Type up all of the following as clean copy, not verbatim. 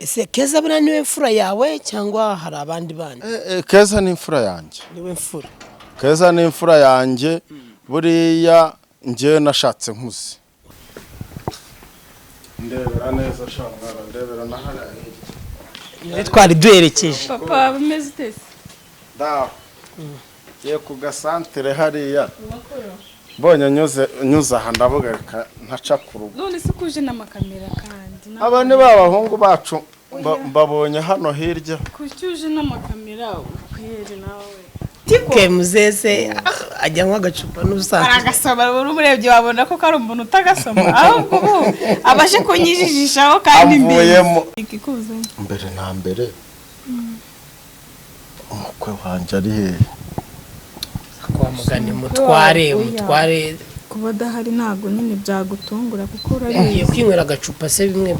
ese KEZA buriya niwe mfura yawe cyangwa hari abandi bandi? KEZA ni imfura yanjye. Niwe mfura. KEZA ni imfura yanjye buriya njyewe nashatse nkuze. Ndebera neza shangara ndebera na hariya. Ni twari duherekeje. Papa bameze tese. Da. Ye ku gasantere hariya. Mbonye nyuza aha ndavuga ntaca ku rugo. None se kuje n'amakamera kandi. Aba ni babahungu bacu mbabonye hano hirya. Kucyuje n'amakamera ukwere nawe. Tike muzeze ajya nk'agacupa n'ubusanzwe. Aragasoma ururebye wabona ko ari umuntu utagasoma. Ahubwo ubu abashe kunyijijishaho kandi ikikuze. Mbere na mbere. Umukwe wanje ari he? Kwa mugani umutware kuba dahari ntago nyine byagutungura kuko urabiye kwinywera agacupa se bimwe.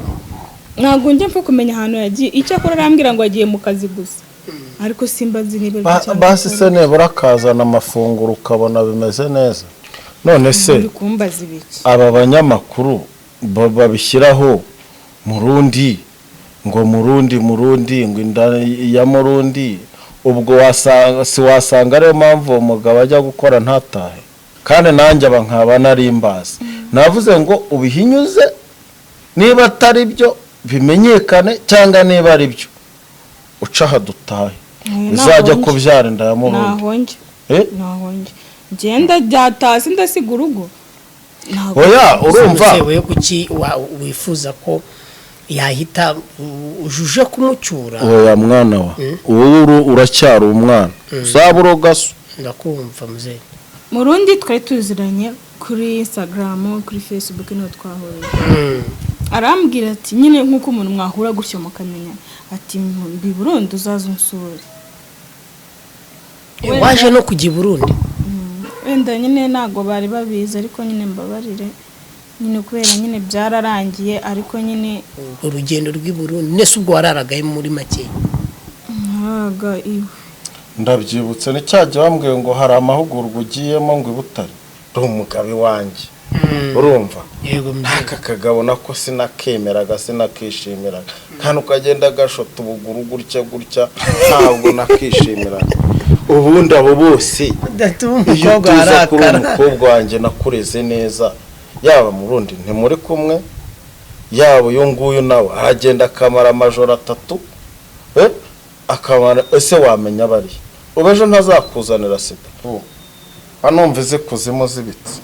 Ntago njye mfe kumenya ahantu yagiye icyo akora arambwira ngo agiye mu kazi gusa. Ariko simbazi niba basi se nebura kazana amafunguro ukabona bimeze neza. None se aba banyamakuru babishyiraho murundi ngo inda ya murundi ubwo wasanga ariyo mpamvu umugabo ajya gukora ntatahe kandi nanjye nkaba narimbaza navuze ngo ubihinyuze niba atari byo bimenyekane cyangwa niba ari byo ucaha dutahe uzajya kubyara inda ya murundi. Nahonje genda byatase ndasiga urugo. Oya urumva wewe kuki wifuza ko yahita ujuje kumucyura? Oya mwana wa uwo uracyari umwana uzaburogaso. Ndakumva muzee. Murundi twari tuziranye kuri Instagram kuri Facebook no twahuriye. Arambwira ati nyine nkuko umuntu mwahura gutyo mukamenya ati mbi Burundi uzaza unsure. Waje no kujya Burundi? Wenda nyine nago bari babiza ariko nyine mbabarire nyine kubera nyine byararangiye ariko nyine urugendo rw'i Burundi nese ubwo wararagaye muri make. Ntaga iwe. Ndabyibutse ni cyaje bambwiye ngo hari amahugurwa ugiyemo ngo ibutare. Umugabe wanje. Urumva? Yego mzee. Aka kagabo nako sinakemeraga sinakishimiraga. Kandi ukagenda gashota ubuguru gutya ntabwo nakishimiraga. Ubundi abo bose umukobwa arakara. Umukobwa wanje nakureze neza. Yaba murundi ntimuri kumwe. Yabo yo nguyu nawe aragenda kamara amajoro 3. Akamara ese wamenya bari. Ubejo ntazakuzanira sida. Hano mvize kuzimo zibitse.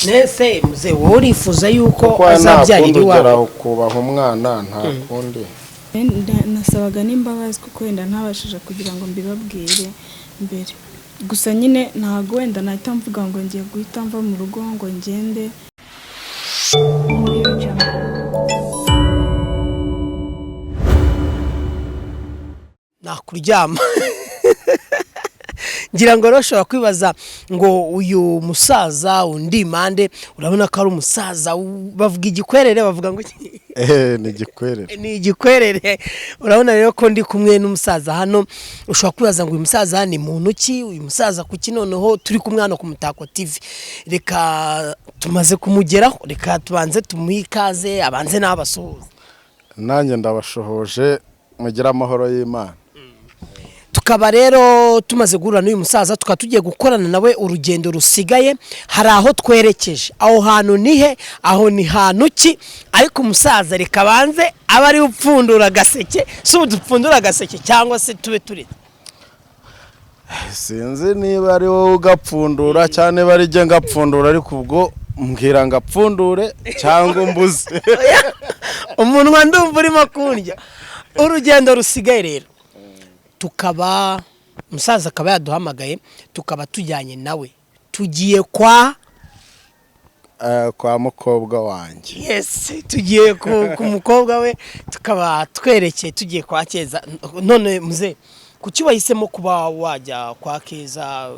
Nese mzee wowe urifuza yuko azabyarira iwawe kubaha umwana nta kundi. Nasabaga n'imbabazi kuko wenda ntabashije kugira ngo mbibabwire mbere. Gusa nyine ntago wenda nahita mvuga ngo ngiye guhita mva mu rugo ngo ngende. Nakuryama. Ngira ngo roshobora kwibaza ngo uyu musaza undi mande urabona ko ari umusaza bavuga igikwerere bavuga ngo ni igikwerere. Ni igikwerere. Urabona rero ko ndi kumwe n'umusaza hano ushobora kwibaza ngo uyu musaza ni muntu ki uyu musaza kuki noneho turi kumwe hano ku Mutako TV. Reka tumaze kumugeraho reka tubanze tumuikaze abanze n'abasuhuza. Nanjye ndabashohoje mugira amahoro y'Imana. Tukaba rero tumaze guhura n'uyu musaza tukatugiye gukorana nawe urugendo rusigaye hari aho twerekeje aho hantu nihe aho ni hantu ki ariko umusaza reka banze abari upfundura gaseke so dupfundura gaseke cyangwa se tube turi sinzi niba ari wowe ugapfundura cyane bari je ngapfundura ariko ubwo mbwira ngapfundure cyangwa mbuze umunwa ndumva urimo kundya urugendo rusigaye rero tukaba musaza akaba yaduhamagaye tukaba tujyanye nawe tugiye kwa mukobwa wanje. Yes tugiye ku mukobwa we tukaba twerekeye tugiye kwa KEZA. None mzee kuki wahisemo kuba wajya kwa KEZA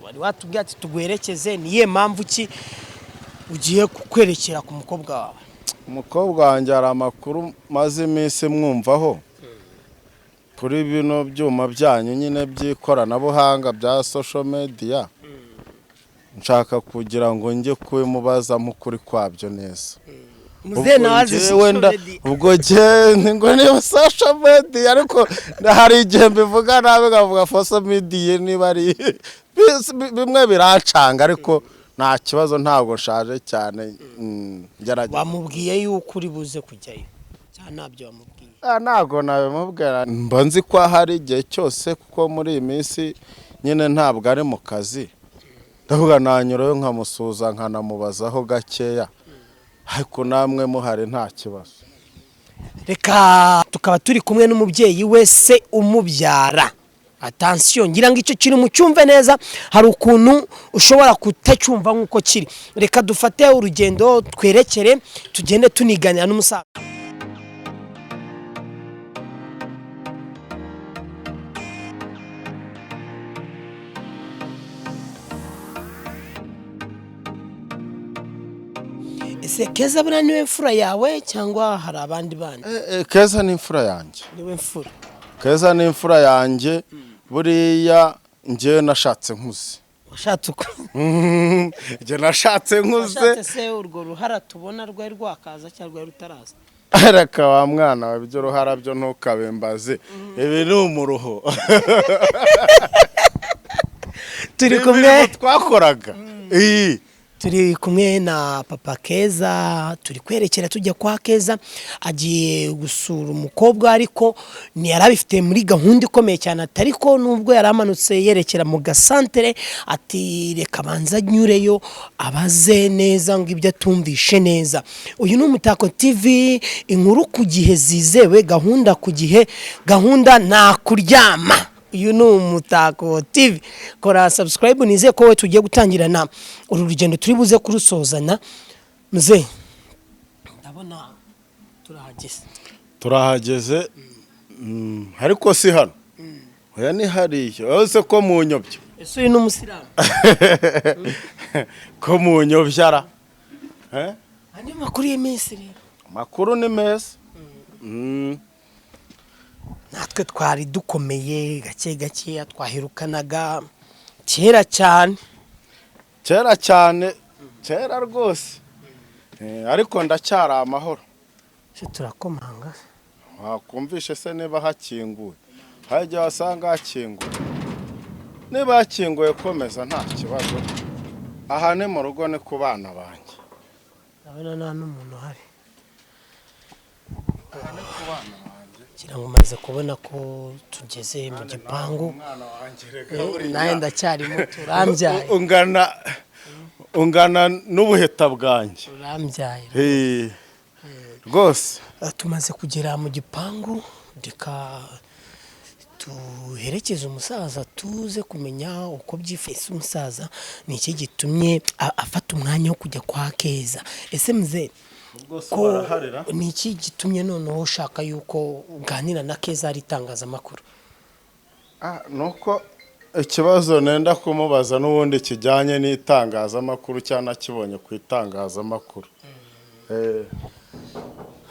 wari watubwiye ati tuguherekeze niye mpamvu ki ugiye kukwerekera ku mukobwa wawe? Umukobwa wanje ari amakuru maze iminsi mwumvaho kuri bino byuma byanyu nyine by'ikoranabuhanga bya social media. Nshaka kugira ngo njye kubimubaza mukuri kwabyo neza. muze nawazi ubwo je ngo niba social media ariko hari igihe mbivuga nabe ngavuga social media niba ari bimwe biracanga ariko nta kibazo ntabwo nshaje cyane gerageza. Wamubwiye yuko uri buze kujyayo cyane nabyo wamubwiye? Ntabwo nabimubwira, mba nzi ko hari igihe cyose kuko muri iyi minsi nyine ntabwo ari mu kazi, ndavuga nanyurayo nkamusuza nkanamubazaho gakeya, ariko namwe muhari nta kibazo. Reka tukaba turi kumwe n'umubyeyi wese umubyara. Attention, ngira ngo icyo kintu mucyumve neza, hari ukuntu ushobora kutacyumva nkuko kiri. Reka dufate urugendo twerekere tugende tuniganira n'umusaza. Ese KEZA buriya niwe mfura yawe cyangwa hari abandi bana? KEZA ni imfura yanjye. Niwe mfura. KEZA ni imfura yanjye, buriya njyewe nashatse nkuze. Washatse uko? Njye nashatse nkuze. Washatse se urwo ruhara tubona rwari rwakaza cyangwa rwari rutaraza? Areka wa mwana wa byo ruhara byo ntukabembaze. Ibi ni umuruho. Turi kumwe twakoraga. Turi kumwe na papa KEZA, turi kwerekera tujya kwa KEZA, agiye gusura umukobwa ariko ni yarabifite muri gahunda ikomeye cyane, atariko nubwo yaramanutse yerekera mu gasantere ati reka banza nyureyo abaze neza ngo ibyo atumvishe neza. Uyu ni Umutako TV, inkuru ku gihe zizewe, gahunda ku gihe, gahunda nta kuryama. Uyu ni Umutako TV, kora subscribe nize ko we tugiye gutangirana uru rugendo turi buze kurusozana. Muze ndabona turahageze ariko si hano, oya ni hariya ose ko mu nyobyo. Ese uyu ni umusiramu ko mu nyobyara andi makuru y'iminsi rero? Makuru ni meza. Natwe twari dukomeye gake gake, twahirukanaga kera cyane rwose, ariko ndacyari amahoro. Turakomanga. Wakumvishe se niba hakinguye? Hajya wasanga hakinguye. Niba hakinguye komeza nta kibazo. Aha ni mu rugo ni ku bana banjye. Ndabona nta n'umuntu uhari. Kirango umaze kubona ko tugeze mu gipangu, nawe ndacyari muto, urambyaye. Ungana n'ubuheta bwanjye. Urambyaye. Rwose. Tumaze kugera mu gipangu, reka tuherekeze umusaza tuze kumenya uko byifese. Umusaza ni iki gitumye afata umwanya wo kujya kwa KEZA? Ese mze ko ni iki gitumye noneho ushaka yuko uganira na KEZA ari itangazamakuru? Nuko ikibazo nenda kumubaza n'ubundi kijyanye n'itangazamakuru cyane akibonye ku itangazamakuru.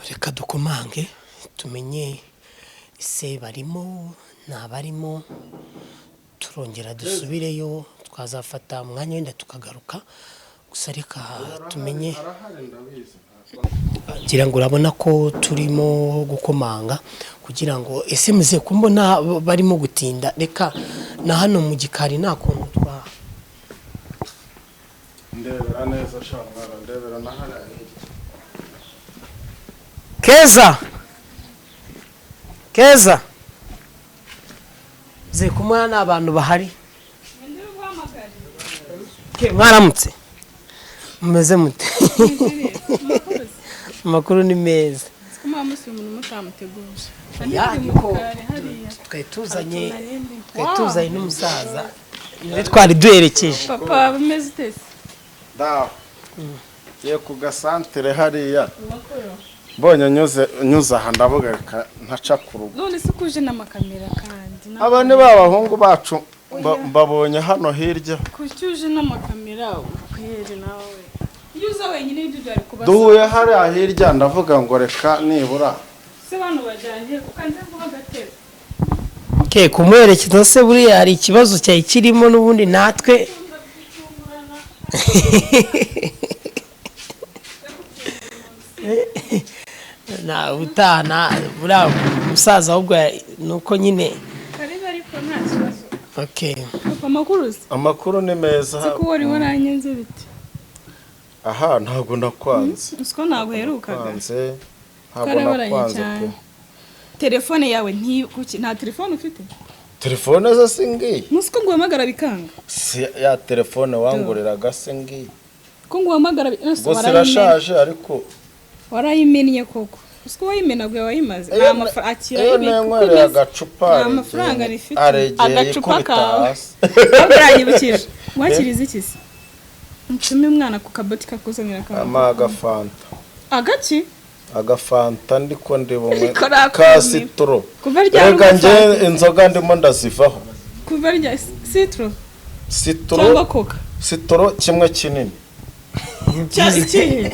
Reka dukomange tumenye ise barimo nabarimo, turongera dusubireyo, twazafata umwanya wenda tukagaruka. Gusa reka tumenye. Ngira ngo urabona ko turimo gukomanga kugira ngo ese muze kumbona barimo gutinda. Reka na hano mu gikari nta kuntu twa ndebera neza shangara, ndebera na hano KEZA ze kumwana n'abantu bahari. Mwaramutse, mumeze mute? Makuru ni meza. Twari n'umusaza twari duherekeje. Papa bameze tese daho ye ku gasantere hariya, mbonye nyuze aha ndavuga ntaca ku rugo. none se kuje n'amakamera kandi aba ni b'abahungu bacu mbabonye hano hirya. kucyuje n'amakamera ukwere nawe yuza wenyine ibyo byari kubaza. Duhuye hariya hirya ndavuga ngo reka nibura se bano bajanye ukanze mvuga gatero kumwerekeza. Se buriya hari ikibazo cyayi kirimo n'ubundi natwe na utana bura musaza ahubwo nuko nyine kariba ariko nta kibazo. okay amakuru ni meza siko wari waranyenze biti aha ntago nakwanze usko ntago herukaga ntago nakwanze pe telefone yawe nta telefone ufite telefone za singi musiko nguhamagara bikanga ya telefone wanguriraga singi ko nguhamagara bose irashaje ariko warayimennye koko usiko wayimenaguye wayimaze nta mafaranga akira n'inkwere agacupa nta mafaranga rifite agacupa kawe abranyibukije wakiriza iki se ncumi umwana ku kaboti kakuzanira kawe amagafanta agafanta ndiko ndibumwe ka citro rega nje inzoga ndimo ndazivaho kuva rya citro citro kimwe kinini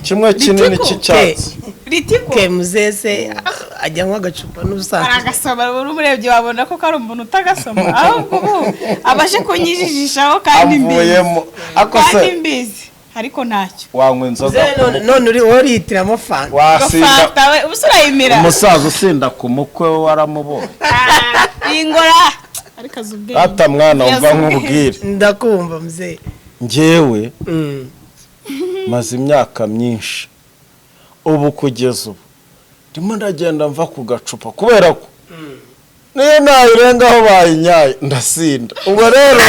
kimwe kinini cy'icyatsi ritiko muzese ajya nko agacupa n'ubusanzwe aragasoma uruburebye wabona ko ari umuntu utagasoma ahubwo abaje kunyijijishaho kandi mbizi ariko ntacyo wanywa inzoga none uri hitiramo fanta wasinda we usurayimira umusaza usinda ku mukwe waramubonye ingora ariko azubwe ata mwana umva nkubwire ndakumva muzee ngewe maze imyaka myinshi ubu kugeza ubu ndimo ndagenda mva ku gacupa kubera ko niyo nayirengaho bayinyaye ndasinda ubwo rero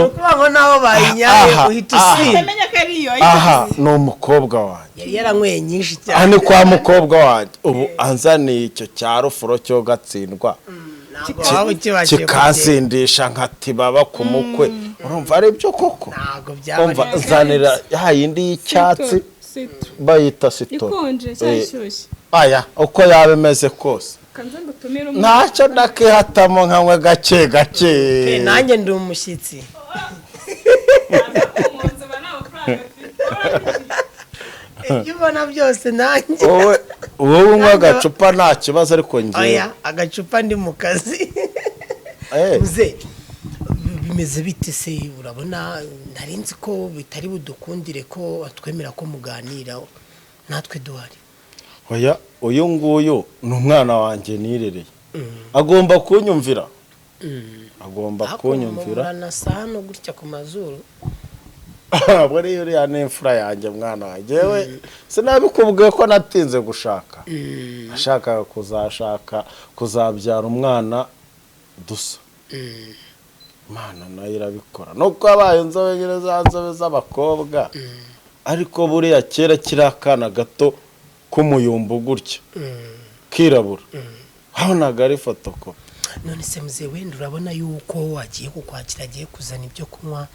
kubaho naho bayinyaye uhita usinda aha ni umukobwa wanjye yaranyweye nyinshi cyane aha ni kwa mukobwa wanjye ubu anzaniye icyo cya rufuro cyo gatsindwa kikansindisha nkatibaba ku mukwe urumva ari byo koko umva nzanira yayindi y'icyatsi bayita sito ikonje cyashyushye aya uko yaba imeze kose ntacyo nakihatamo nkanywe gake nanjye ndi umushyitsi ibyo ubona byose nanjye wowe unywa agacupa nta kibazo ariko ngewe agacupa ndi mu kazi uze bimeze bite se urabona nari nzi ko bitari budukundire ko atwemera ko muganira natwe duhari oya uyu nguyu ni umwana wanjye nirereye agomba kunyumvira nasa hano gutya ku mazuru buriya uriya ni imfura yanjye mwana wanjye we sinabikubwiye ko natinze gushaka nashakaga kuzabyara umwana dusa imana nayo irabikora nuko abaye inzobe za nzobe z'abakobwa ariko buriya kera kiri akana gato k'umuyumbu gutya kirabura habonaga ari fotokopi none se muzee wenda urabona yuko wagiye kukwakira agiye kuzana ibyo kunywa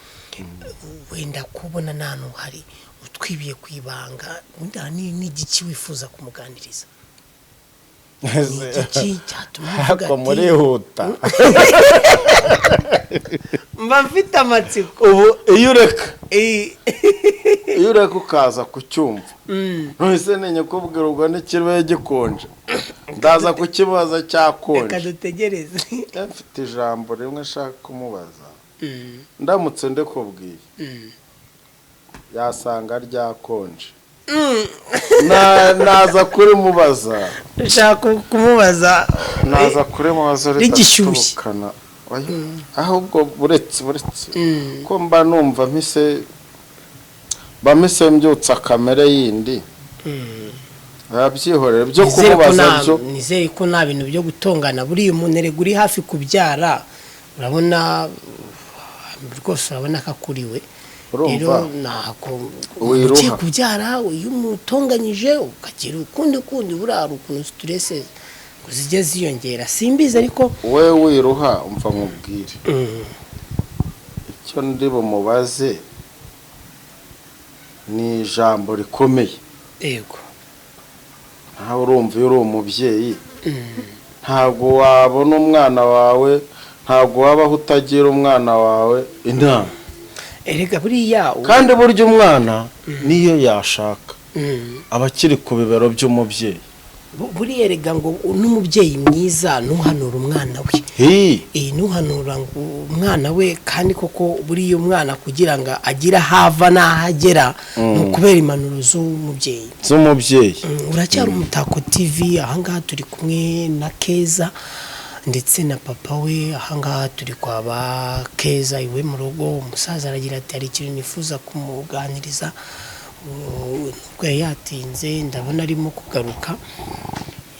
wenda kubona nanu hari utwibiye kwibanga wenda n'igiki wifuza kumuganiriza igiki cyatuma uvuga ati murihuta mba mfite amatsiko ubu iyo ureka ukaza kucyumva none nenye kubwira ubwo n'ikirere gikonje ndaza kukibaza cyakonje reka dutegereze mfite ijambo rimwe nshaka kumubaza ndamutse ndekubwiye yasanga ryakonje naza kuri mubaza ushaka kumubaza naza kuri mubaza rigishyushye ahubwo buretse ko mba numva mpise mbyutsa kamere yindi abyihorera byo kumubaza byo nizere ko nta bintu byo gutongana buriya umuntu erega uri hafi kubyara urabona rwose urabona ko akuriwe rero ntabwo ugiye kubyara iyo umutonganyije ukagira ukundi buriya ukuntu siturese ngo zijye ziyongera simbizi ariko we wiruha umva nkubwire icyo ndi bumubaze ni ijambo rikomeye yego ntawe urumva iyo uri umubyeyi ntabwo wabona umwana wawe ntabwo wabaho utagira umwana wawe inama erega buriya kandi burya umwana niyo yashaka aba akiri ku bibero by'umubyeyi buriya rega ngo n'umubyeyi mwiza ntuhanura umwana we ntuhanura ngo umwana we kandi koko buriya umwana kugira ngo agire hava n'ahagera no kubera impanuro z'umubyeyi uracyari Umutako TV ahangaha turi kumwe na KEZA ndetse na papa we ahangaha turi kwa ba KEZA iwe mu rugo umusaza aragira ati hari ikintu nifuza kumuganiriza ubwo yatinze ndabona arimo kugaruka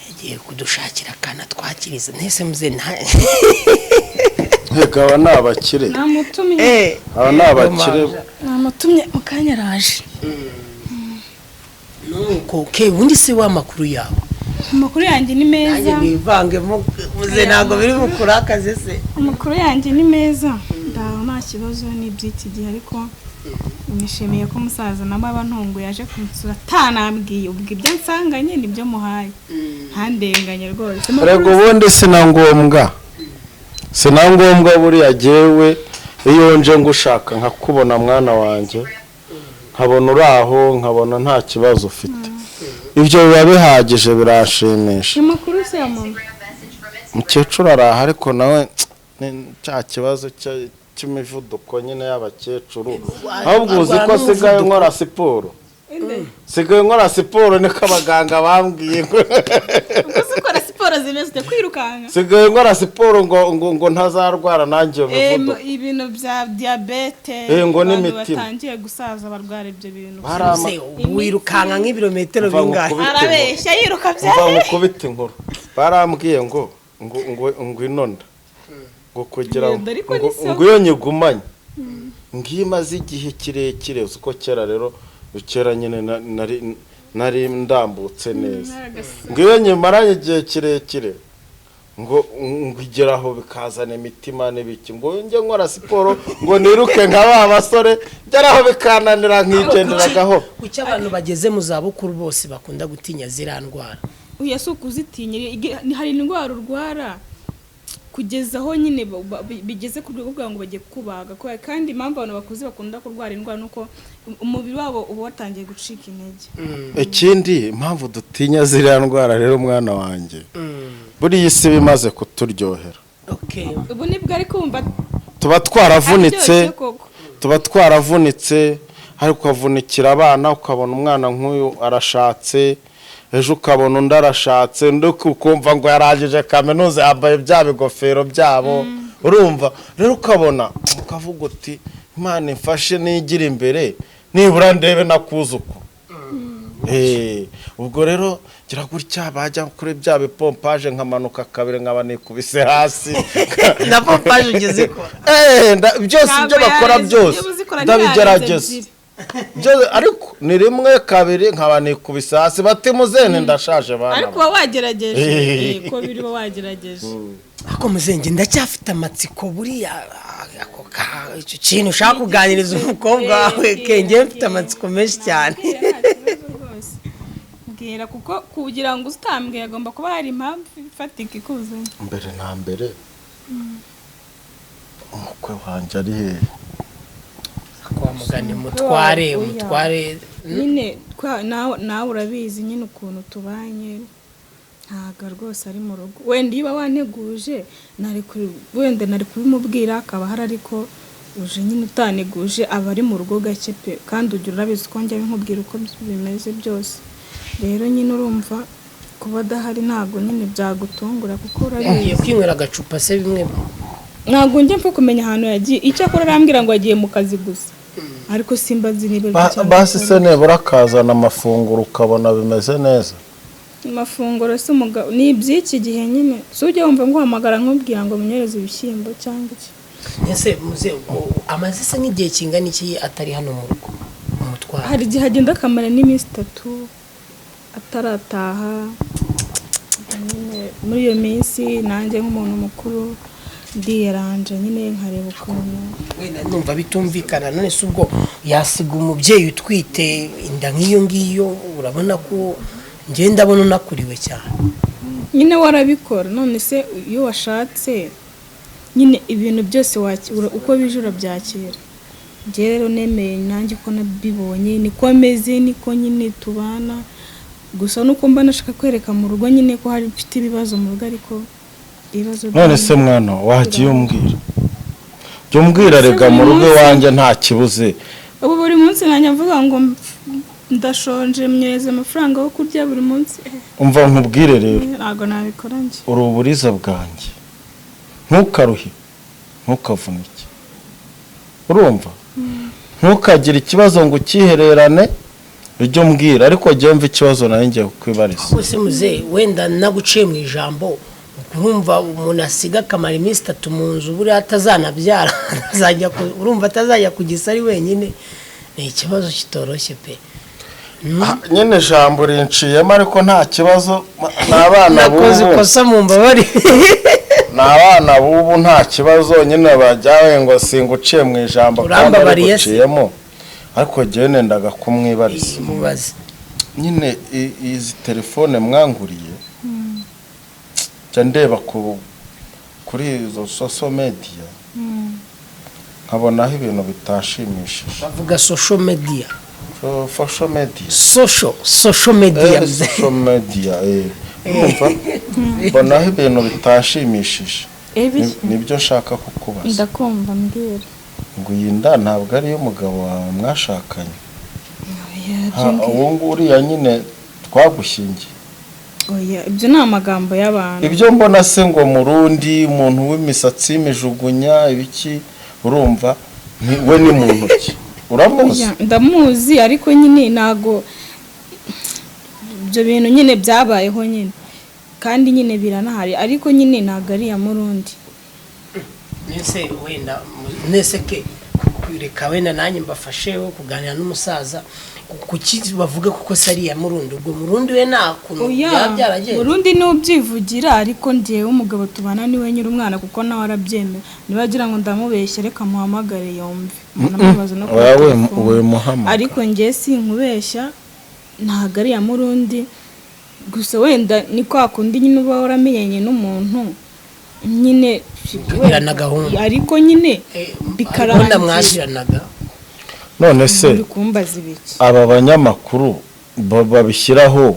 yagiye kudushakira akana twakiriza ntese muze nkaba nabakire namutumye aba nabakire namutumye mukanya raje nuko ubundi se wa makuru yawe amakuru yanjye ni meza nanjye nivange muze ntago biri mukura akaze se amakuru yanjye ni meza ndaho nta kibazo n'iby'iki gihe ariko nishimiye ko umusaza nabo abantungu yaje kumusura tanambwiye ubwo ibyo nsanganye nibyo muhaye handenganye rwose rego ubundi sinangombwa buriya jewe iyo nje ngushaka nkakubona mwana wanjye nkabona uraho nkabona nta kibazo ufite ibyo biba bihagije birashimisha amakuru se ya mama mukecuru araha ariko nawe cya kibazo cy'imivuduko nyine y'abakecuru ahubwo uzi ko sigaye nkora siporo niko abaganga bambwiye ngo ukora siporo zimeze kwirukanka sigaye nkora siporo ngo ntazarwara nanjye umuvuduko ibintu bya diabete ngo n'imitima batangiye gusaza barwara ibyo bintu wirukanka nk'ibirometero bingahe arabeshya yiruka bya mukubita inkuru barambwiye ngo inonda ngo kugira ngo iyo nyigumanye ngimaze igihe kirekire uko kera rero ukera nyine nari ndambutse neza ngo iyo nyimaranye igihe kirekire ngo igeraho bikazana imitima n'ibiki ngo njye nkora siporo ngo niruke nka ba basore byaraho bikananira nkigenderagaho kuki abantu bageze mu zabukuru bose bakunda gutinya zirandwara uyasuka uzitinya hari indwara urwara kugeza aho nyine bigeze ku rwego kugira ngo bajye kubaga kandi impamvu abantu bakuze bakunda kurwara indwara nuko umubiri wabo uba watangiye gucika intege ikindi impamvu dutinya ziriya ndwara rero mwana wanjye buriya isi bimaze kuturyohera ubu nibwo ari kumva tuba twaravunitse ariko ukavunikira abana ukabona umwana nk'uyu arashatse ejo ukabona undi arashatse undi ukumva ngo yarangije kaminuza yambaye bya bigofero byabo urumva rero ukabona ukavuga uti Imana imfashe nigira imbere nibura ndebe nakuzuko ubwo rero gira gutya bajya kuri bya bipompaje nkamanuka kabiri nkaba nikubise hasi na pompaje ugeze ko byose ibyo bakora byose ndabigerageza ariko ni rimwe kabiri nkaba nikubise hasi bati muzene ndashaje bana ariko wagerageje ko biri wagerageje ako muzenge ndacyafite amatsiko buriya icyo kintu ushaka kuganiriza umukobwa wawe kenge mfite amatsiko menshi cyane mbwira kuko kugira ngo uzitambwe agomba kuba hari impamvu ifatika ikuzanye mbere na mbere umukwe wanjye ari he kwa mugani mutware nyine nawe urabizi nyine ukuntu tubanye ntago rwose ari mu rugo wenda iyo waneguje wenda nari kubimubwira akaba hari ariko uje nyine utaneguje aba ari mu rugo gake pe kandi ugira urabizi ko njya nkubwira uko bimeze byose rero nyine urumva kuba adahari ntago nyine byagutungura kuko urabizi kwinywera agacupa se bimwe ntago njye mpfa kumenya ahantu yagiye icyo akora arambwira ngo agiye mu kazi gusa ariko simbazi niba basi se nebura akazana amafunguro ukabona bimeze neza amafunguro se umugabo ni iby'iki gihe nyine si ujya wumva ngo uhamagara nkubwira ngo munyereze ibishyimbo cyangwa iki ese muze amaze se nk'igihe kingana iki atari hano mu rugo umutwara hari igihe agenda akamara n'iminsi 3 atarataha muri iyo minsi nanjye nk'umuntu mukuru ndiyaranje nyine nkareba ukuntu wenda numva bitumvikana none se ubwo yasiga umubyeyi utwite inda nk'iyo ngiyo urabona ko njye ndabona unakuriwe cyane nyine warabikora none se iyo washatse nyine ibintu byose wakira uko bijura byakira njye rero nemeye nanjye ko nabibonye niko ameze niko nyine tubana gusa nuko mba nashaka kwereka mu rugo nyine ko hari mfite ibibazo mu rugo ariko ibibazo none se mwana wagiye umbwira byo mbwira rega mu rugo wanjye nta kibuze ubu buri munsi nanjye mvuga ngo ndashonje mnyereza amafaranga yo kurya buri munsi umva nkubwire rero ntago nabikora nje uruburiza bwanjye ntukaruhe ntukavunike urumva ntukagire ikibazo ngo ukihererane ujye mbwira ariko jye mva ikibazo nawe ngiye kukwibariza ese muze wenda naguciye mu ijambo urumva umuntu asiga akamara iminsi 3 mu nzu buriya atazanabyara urumva atazajya kugisa ari wenyine ni ikibazo kitoroshye pe nyine jambo rinciyemo ariko nta kibazo n'abana nakoze ikosa mu mbabari n'abana bubu nta kibazo nyine bajyawe ngo singuciye mu ijambo kandi guciyemo ariko jye nendaga kumwibariza mubaze nyine izi telefone mwanguriye cya ndeba kuri izo social media nkabonaho ibintu bitashimishije bavuga social media social media social media urumva mbonaho ibintu bitashimishije nibyo nshaka kukubaza ndakumva mbwira ngo iyi nda ntabwo ari yo mugabo wawe mwashakanye uwo nguriya nyine twagushyingiye oya ibyo ni amagambo y'abantu ibyo mbona se ngo murundi umuntu w'imisatsi y'imijugunya ibiki urumva we ni muntu ki uramuzi ndamuzi ariko nyine nago ibyo bintu nyine byabayeho nyine kandi nyine biranahari ariko nyine nago ari ya murundi nese wenda nese ke reka wenda nanjye mbafasheho kuganira n'umusaza kuki bavuga kuko sari ya murundi ubwo murundi we nakuntu byaragenze murundi ni ubyivugira ariko ndiye umugabo tubana niwe nyiri umwana kuko nawe arabyemera nibagira ngo ndamubeshye reka muhamagare yomve namubaza no we muhamagara ariko ngiye sinkubeshya ntago ari ya murundi gusa wenda ni kwa kundi nyine uba waramenyanye n'umuntu nyine ariko nyine bikarangira mwashiranaga none se aba banyamakuru babishyiraho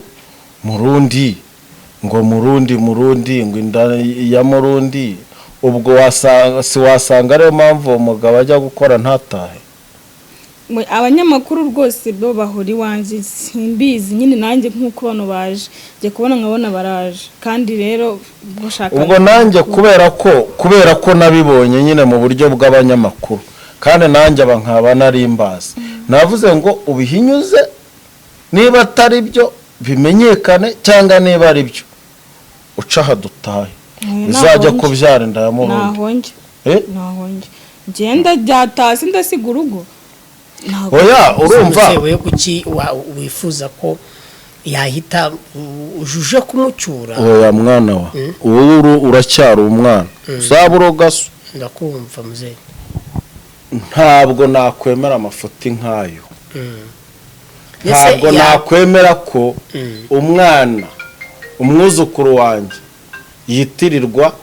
murundi ngo murundi ngo inda ya murundi ubwo wasanga ariyo mpamvu umugabo ajya gukora ntatahe abanyamakuru rwose bo bahora iwanjye simbizi nyine nanjye nk'uko bano baje njye kubona nkabona baraje kandi rero ubwo nanjye kubera ko nabibonye nyine mu buryo bw'abanyamakuru kandi nanjye nkaba narimbaza navuze ngo ubihinyuze niba atari byo bimenyekane cyangwa niba ari byo uca hadutahe bizajya kubyara inda ya murundi nahonge ngenda byatasi ndasiga urugo oya urumva wewe kuki wifuza ko yahita ujuje kumucyura oya mwana wa ubu uracyari umwana uzaburogaso ndakumva muze ntabwo nakwemera amafuti nkayo ntabwo nakwemera ko umwana umwuzukuru wanjye yitirirwa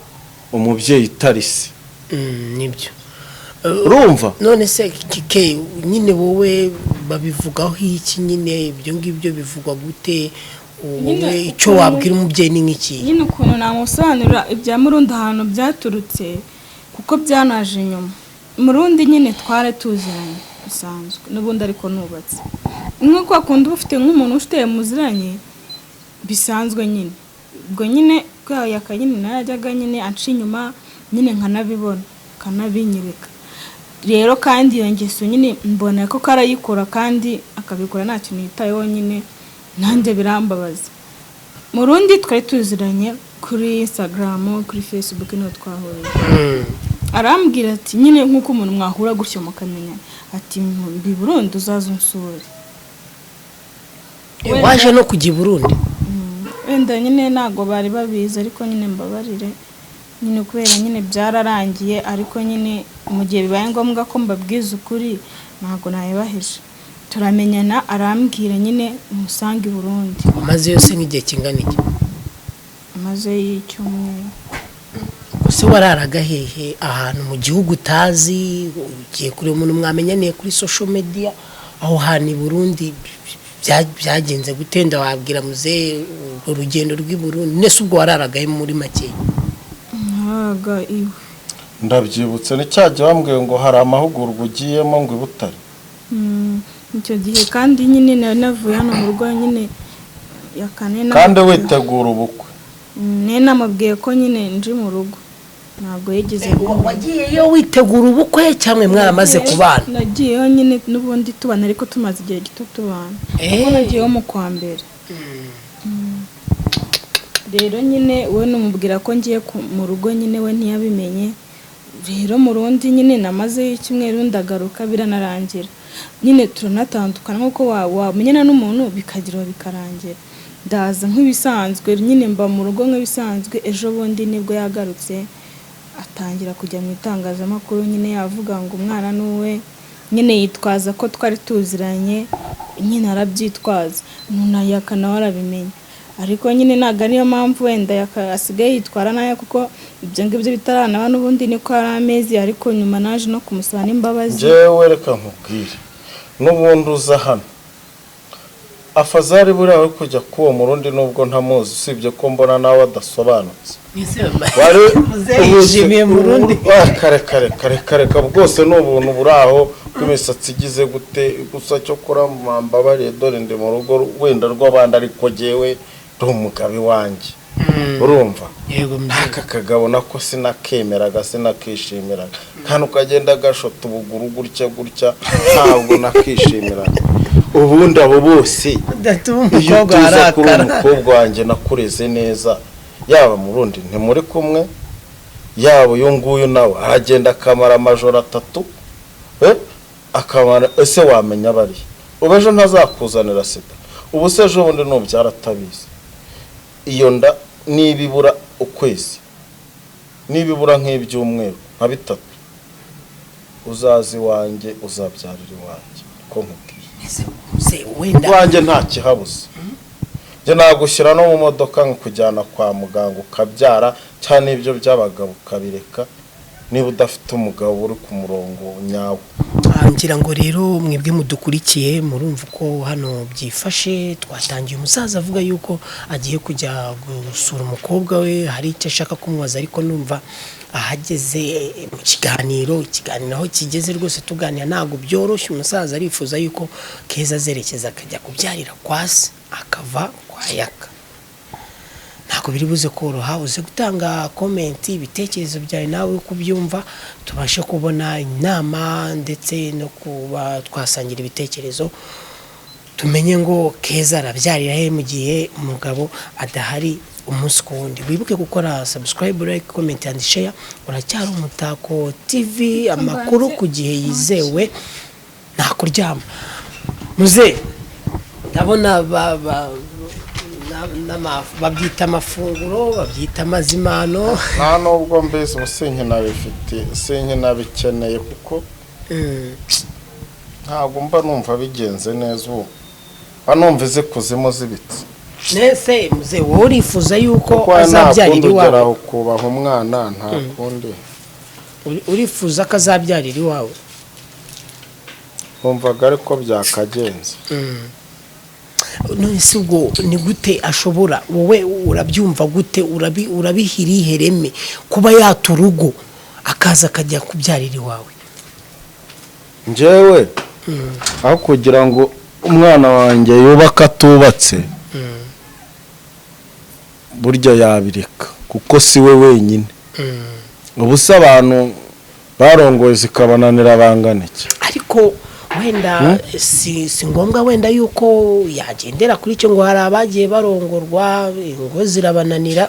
umubyeyi utarise nibyo urumva none se kike nyine wowe babivugaho iki nyine ibyo ngibyo bivugwa gute wowe icyo wabwira umubyeyi ni nk'iki nyine ukuntu namusobanurira ibya murundi ahantu byaturutse kuko byanaje inyuma murundi nyine tware tuziranye bisanzwe n'ubundi ariko nubatse nk'uko akunda ufite nk'umuntu ufite muziranye bisanzwe nyine ubwo nyine kwa YAKA nyine najyaga nyine anci inyuma nyine nkanabibona kanabinyereka rero kandi iyo ngeso nyine mbona ko karayikora kandi akabikora nta kintu yitayeho nyine nanjye birambabaza murundi twari tuziranye kuri Instagram kuri Facebook niho twahuriye arambwira ati nyine nk'uko umuntu mwahura gutyo mukamenya ati mbi Burundi uzaza unsure waje no kujya i Burundi wenda nyine nago bari babizi ariko nyine mbabarire nyine kubera nyine byararangiye ariko nyine mu gihe bibaye ngombwa ko mbabwiza ukuri ntago nayibaheje turamenyana arambwira nyine umusangi Burundi maze yose nk'igihe kingana iki maze y'icyumweru se wararaga hehe ahantu mu gihugu utazi ugiye kuri umuntu mwamenyaniye kuri social media aho hantu i Burundi byagenze gutenda wabwira muze urugendo rw'i Burundi nese ubwo wararagaye muri make ntaga iwe ndabyibutse ni cyaje bambwiye ngo hari amahugurwa ugiyemo ngo ibutare icyo gihe kandi nyine navuye hano mu rugo nyine yakane kandi witegura ubukwe namubwiye ko nyine nje mu rugo ntabwo yigeze wagiyeyo witegura ubukwe cyangwa mwaramaze kubana nagiyeyo nyine n'ubundi tubana ariko tumaze igihe gito tubana kuko nagiyeyo mu kwa mbere rero nyine we numubwira ko ngiye mu rugo nyine we ntiyabimenye rero mu rundi nyine namaze icyumweru ndagaruka biranarangira nyine turanatandukana nkuko wamenyana n'umuntu bikagira bikarangira ndaza nk'ibisanzwe nyine mba mu rugo nk'ibisanzwe ejo bundi nibwo yagarutse atangira kujya mu itangazamakuru nyine yavuga ngo umwana nuwe nyine yitwaza ko twari tuziranye nyine arabyitwaza YAKA nawe arabimenye ariko nyine ntago ariyo mpamvu wenda YAKA asigaye yitwara nayo kuko ibyo ngibyo bitaranaba n'ubundi niko ari amezi ariko nyuma naje no kumusaba n'imbabazi njyewe reka nkubwire n'ubundi uza hano afazari buriya we kujya kuwo murundi nubwo ntamuzi usibye ko mbona nawe adasobanutse wari uzishimiye murundi kareka bwose n'ubuntu buraho bw'imisatsi igize gute gusa cyo kuramamba bari dore ndi mu rugo wenda rw'abandi ariko jewe rumugabe wanje urumva yego aka kagabo nako sinakemeraga sinakishimiraga kandi ukagenda gashota ubuguru gutya ntabwo nakishimiraga ubundi abo bose umukobwa arakara umukobwa wanjye nakureze neza yaba murundi ntimuri kumwe yaba uyu nguyu nawe aragenda akamara amajoro 3 akamara ese wamenya bari ubejo ntazakuzanira sida ubu se ejo bundi nubyara atabizi iyo nda nibibura ukwezi nibibura nk'ibyumweru nka 3 uzazi wanjye uzabyarira wanjye ko nkubwiye wenda wanjye nta kihabuze je nagushyira no mu modoka nkujyana kwa muganga ukabyara cyane ibyo by'abagabo ukabireka niba udafite umugabo uri ku murongo nyawo ngira ngo rero mwebwe mudukurikiye murumva ko hano byifashe twatangiye umusaza avuga yuko agiye kujya gusura umukobwa we hari icyo ashaka kumubaza ariko numva ahageze mu kiganiro aho kigeze rwose tuganira ntago byoroshye umusaza arifuza yuko KEZA zerekeza akajya kubyarira kwasi akava kwa YAKA ntabwo biri buze koroha uze gutanga comment ibitekerezo byawe nawe kubyumva tubashe kubona inama ndetse no kuba twasangira ibitekerezo tumenye ngo KEZA arabyarira he mu gihe umugabo adahari umunsi ku wundi wibuke gukora subscribe like comment and share uracyari Umutako TV amakuru ku gihe yizewe nta kuryama muze ndabona babyita amafunguro babyita amazimano nta nubwo mbese ubusenke nabifite senke nabikeneye kuko ntabwo mba numva bigenze neza ubu banumvize kuzimu zibitse nese muze wowe urifuza yuko azabyarira iwawe kubaha umwana nta kundi urifuza ko azabyarira iwawe wumvaga ariko byakagenze none se ubwo ni gute ashobora wowe urabyumva gute urabihirihereme kuba yaturugo akaza akajya kubyarira iwawe njyewe aho kugira ngo umwana wanjye yubaka atubatse burya yabireka kuko si we wenyine ubu se abantu barongoye zikabananira banganike ariko wenda si ngombwa wenda yuko yagendera kuri cyo ngo hari abagiye barongorwa ngo zirabananira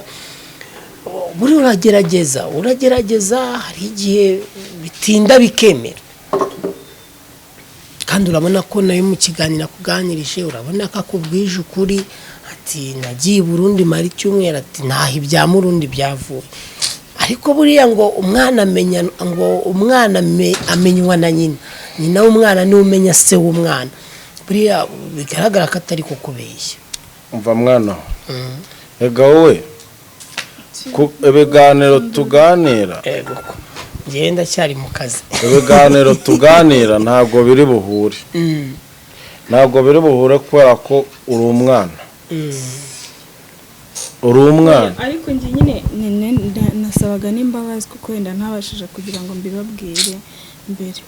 buri uragerageza hari igihe bitinda bikemera kandi urabona ko nayo mu kiganiro kuganirije urabona ko akubwije ukuri ati nagiye Burundi mari cyumwera ati nahi bya murundi byavuye ariko buriya ngo umwana amenywa na nyina w'umwana ni umenya se w'umwana buriya bigaragara ko atari kukubeshya umva mwana ega wowe ibiganiro tuganira ngenda cyari mu kazi ibiganiro tuganira ntabwo biri buhure ntabwo biri buhure kubera ko uri umwana ariko njye nyine nasabaga n'imbabazi kuko wenda ntabashije kugira ngo mbibabwire mbere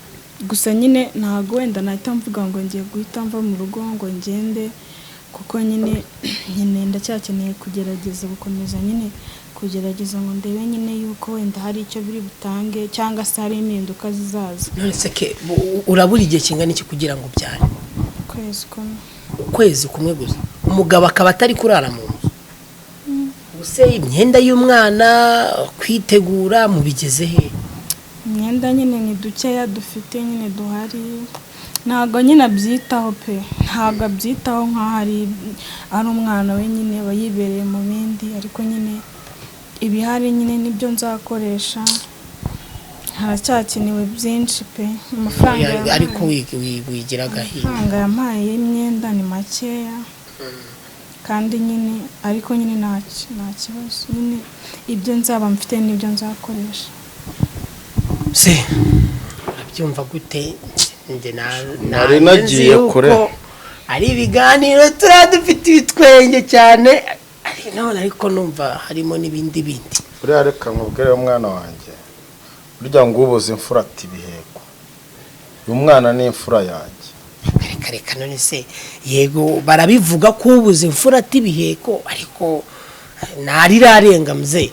gusa nyine ntabwo wenda nahita mvuga ngo ngiye guhita mva mu rugo ngo ngende kuko nyine ndacyakeneye kugerageza gukomeza nyine kugerageza ngo ndebe nyine yuko wenda hari icyo biri butange cyangwa se hari impinduka zizaza. none se ke urabura igihe kingana iki kugira ngo byare? Ukwezi kumwe gusa umugabo akaba atari kurara mu nzu use imyenda y'umwana kwitegura mubigeze he? Imyenda nyine ni dukeya dufite nyine duhari ntabwo nyine abyitaho pe ntabwo abyitaho nk'aho ari umwana we nyine aba yibereye mu bindi ariko nyine ibihari nyine nibyo nzakoresha haracyakenewe byinshi pe amafaranga ariko wigira gahiye amafaranga yampaye y'imyenda ni makeya kandi nyine ariko nyine nta kibazo nyine ibyo nzaba mfite nibyo nzakoresha. Se urabyumva gute? nari nagiye kure ari ibiganiro turadufite ibitwenge cyane none ariko numva harimo n'ibindi bindi. buriya reka nkubwire umwana wanjye burya ngo ubuze imfura ati biheko uyu mwana ni imfura yanjye. Reka none se yego barabivuga ko ubuze imfura ati biheko ariko narirarenga mze